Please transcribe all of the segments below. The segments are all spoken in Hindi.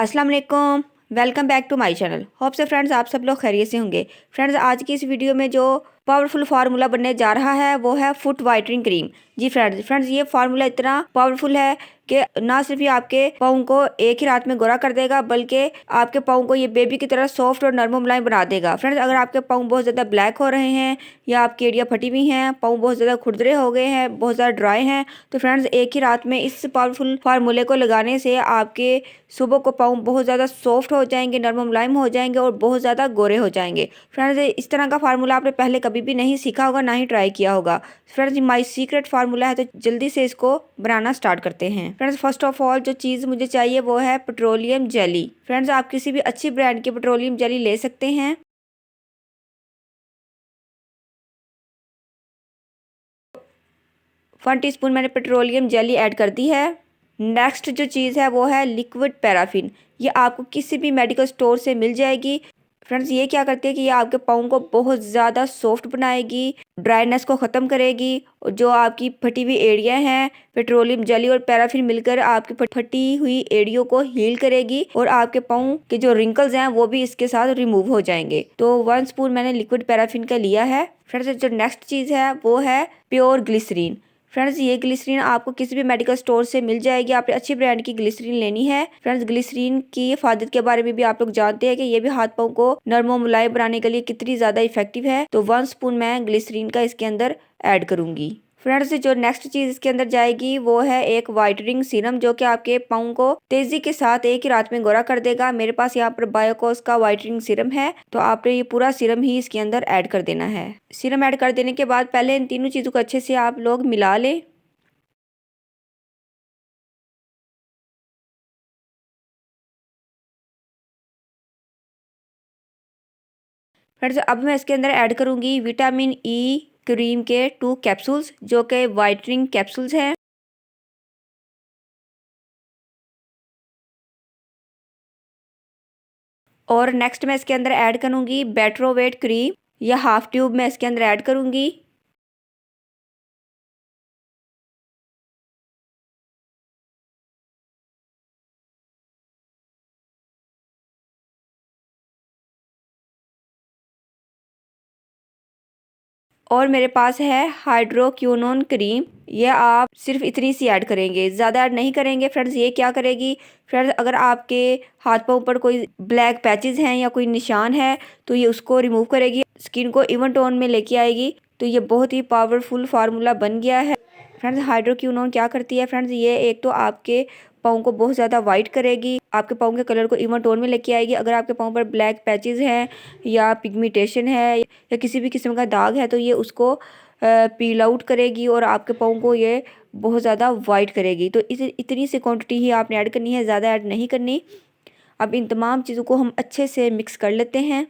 अस्सलाम वालेकुम। Welcome back to my channel. Hope से फ्रेंड्स आप सब लोग खैरियत से होंगे। फ्रेंड्स आज की इस वीडियो में जो पावरफुल फार्मूला बनने जा रहा है वो है फुट वाइटनिंग क्रीम। जी फ्रेंड्स ये फार्मूला इतना पावरफुल है कि ना सिर्फ ये आपके पाँव को एक ही रात में गोरा कर देगा बल्कि आपके पाँव को ये बेबी की तरह सॉफ्ट और नरम मुलायम बना देगा। फ्रेंड्स अगर आपके पाँव बहुत ज़्यादा ब्लैक हो रहे हैं या आपकी एड़ियाँ फटी हुई हैं, पाँव बहुत ज़्यादा खुरदरे हो गए हैं, बहुत ज़्यादा ड्राई हैं, तो फ्रेंड्स एक ही रात में इस पावरफुल फार्मूले को लगाने से आपके सुबह को पाँव बहुत ज़्यादा सॉफ्ट हो जाएंगे, नरम मुलायम हो जाएंगे और बहुत ज़्यादा गोरे हो जाएंगे। फ्रेंड्स इस तरह का फार्मूला आपने पहले कभी भी नहीं सीखा होगा, ना ही ट्राई किया होगा। फ्रेंड्स माय सीक्रेट फार्मूला है, तो जल्दी से इसको बनाना स्टार्ट करते हैं। फ्रेंड्स फर्स्ट ऑफ ऑल जो चीज़ मुझे चाहिए वो है पेट्रोलियम जेली। फ्रेंड्स आप किसी भी अच्छी ब्रांड की पेट्रोलियम जेली ले सकते हैं। 1 टीस्पून मैंने पेट्रोलियम जेली ऐड कर दी है। नेक्स्ट जो चीज़ है वो है लिक्विड पैराफिन। ये आपको किसी भी मेडिकल स्टोर से मिल जाएगी। फ्रेंड्स ये क्या करती है कि ये आपके पाँव को बहुत ज़्यादा सॉफ्ट बनाएगी, ड्राइनेस को ख़त्म करेगी और जो आपकी फटी हुई एड़ियाँ हैं, पेट्रोलियम जेली और पैराफिन मिलकर आपकी फटी हुई एड़ियों को हील करेगी और आपके पाँव के जो रिंकल्स हैं वो भी इसके साथ रिमूव हो जाएंगे। तो 1 स्पून मैंने लिक्विड पैराफिन का लिया है। फ्रेंड्स जो नेक्स्ट चीज़ है वो है प्योर ग्लिसरीन। फ्रेंड्स ये ग्लिसरीन आपको किसी भी मेडिकल स्टोर से मिल जाएगी। आपने अच्छी ब्रांड की ग्लिसरीन लेनी है। फ्रेंड्स ग्लिसरीन की हिफाजत के बारे में भी आप लोग जानते हैं कि ये भी हाथ पाँव को नरम और मुलायम बनाने के लिए कितनी ज़्यादा इफेक्टिव है। तो 1 स्पून मैं ग्लिसरीन का इसके अंदर ऐड करूंगी। फ्रेंड्स जो नेक्स्ट चीज इसके अंदर जाएगी वो है एक वाइटनिंग सीरम, जो कि आपके पाँव को तेजी के साथ एक ही रात में गोरा कर देगा। मेरे पास यहाँ पर बायोकॉस का वाइटनिंग सीरम है, तो आपने ये पूरा सीरम ही इसके अंदर ऐड कर देना है। सीरम ऐड कर देने के बाद पहले इन तीनों चीजों को अच्छे से आप लोग मिला लें। फ्रेंड्स अब मैं इसके अंदर ऐड करूंगी विटामिन ई क्रीम के 2 कैप्सूल्स, जो कि वाइटनिंग कैप्सूल्स हैं। और नेक्स्ट मैं इसके अंदर ऐड करूंगी बेट्रोवेट क्रीम, या हाफ ट्यूब मैं इसके अंदर ऐड करूंगी। और मेरे पास है हाइड्रोक्विनोन क्रीम, ये आप सिर्फ इतनी सी ऐड करेंगे, ज़्यादा ऐड नहीं करेंगे। फ्रेंड्स ये क्या करेगी, फ्रेंड्स अगर आपके हाथ पाँव पर कोई ब्लैक पैचेस हैं या कोई निशान है तो ये उसको रिमूव करेगी, स्किन को इवन टोन में लेके आएगी। तो ये बहुत ही पावरफुल फार्मूला बन गया है। फ्रेंड्स हाइड्रोक्विनोन क्या करती है, फ्रेंड्स ये एक तो आपके पाँव को बहुत ज़्यादा वाइट करेगी, आपके पाँव के कलर को इवन टोन में लेके आएगी। अगर आपके पाँव पर ब्लैक पैचेस हैं या पिगमेंटेशन है या किसी भी किस्म का दाग है तो ये उसको पील आउट करेगी और आपके पाँव को ये बहुत ज़्यादा वाइट करेगी। तो इतनी सी क्वांटिटी ही आपने ऐड करनी है, ज़्यादा ऐड नहीं करनी। अब इन तमाम चीज़ों को हम अच्छे से मिक्स कर लेते हैं।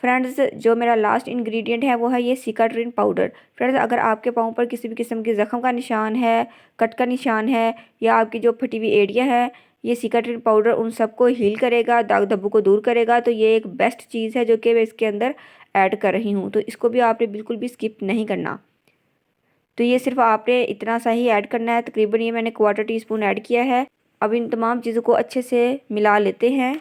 फ्रेंड्स जो मेरा लास्ट इंग्रेडिएंट है वो है ये सिकाट्रिन पाउडर। फ्रेंड्स अगर आपके पाँव पर किसी भी किस्म के ज़ख्म का निशान है, कट का निशान है या आपकी जो फटी हुई एड़ियाँ है, ये सिकाट्रिन पाउडर उन सबको हील करेगा, दाग धब्बों को दूर करेगा। तो ये एक बेस्ट चीज़ है जो कि मैं इसके अंदर ऐड कर रही हूँ, तो इसको भी आपने बिल्कुल भी स्किप नहीं करना। तो ये सिर्फ आपने इतना सा ही ऐड करना है, तकरीबन ये मैंने 1/4 टीस्पून ऐड किया है। अब इन तमाम चीज़ों को अच्छे से मिला लेते हैं।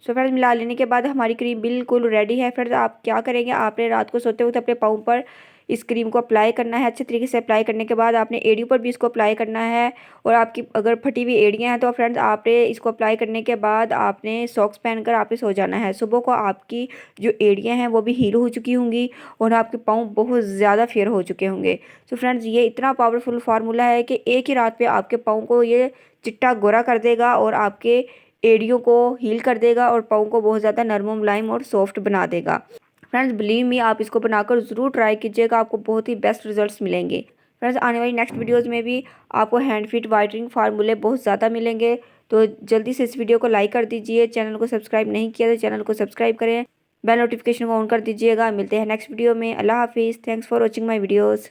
सो फ्रेंड्स मिला लेने के बाद हमारी क्रीम बिल्कुल रेडी है। फ्रेंड्स आप क्या करेंगे, आपने रात को सोते वक्त अपने पाँव पर इस क्रीम को अप्लाई करना है। अच्छे तरीके से अप्लाई करने के बाद आपने एड़ियों पर भी इसको अप्लाई करना है। और आपकी अगर फटी हुई एड़ियाँ हैं तो फ्रेंड्स आपने इसको अप्लाई करने के बाद आपने सॉक्स पहनकर आपने सो जाना है। सुबह को आपकी जो एड़ियाँ हैं वो भी हील हो चुकी होंगी और आपके पाँव बहुत ज़्यादा फेयर हो चुके होंगे। तो फ्रेंड्स ये इतना पावरफुल फार्मूला है कि एक ही रात में आपके पाँव को ये चिट्टा गोरा कर देगा और आपके एड़ियों को हील कर देगा और पाँव को बहुत ज़्यादा नरम मुलायम और सॉफ्ट बना देगा। फ्रेंड्स बिलीव मी, आप इसको बनाकर ज़रूर ट्राई कीजिएगा, आपको बहुत ही बेस्ट रिजल्ट्स मिलेंगे। फ्रेंड्स आने वाली नेक्स्ट वीडियोज़ में भी आपको हैंड फिट वाइटनिंग फार्मूले बहुत ज़्यादा मिलेंगे। तो जल्दी से इस वीडियो को लाइक कर दीजिए, चैनल को सब्सक्राइब नहीं किया तो चैनल को सब्सक्राइब करें, बेल नोटिफिकेशन को ऑन कर दीजिएगा। मिलते हैं नेक्स्ट वीडियो में। अल्लाह हाफिज़। Thanks for watching my videos.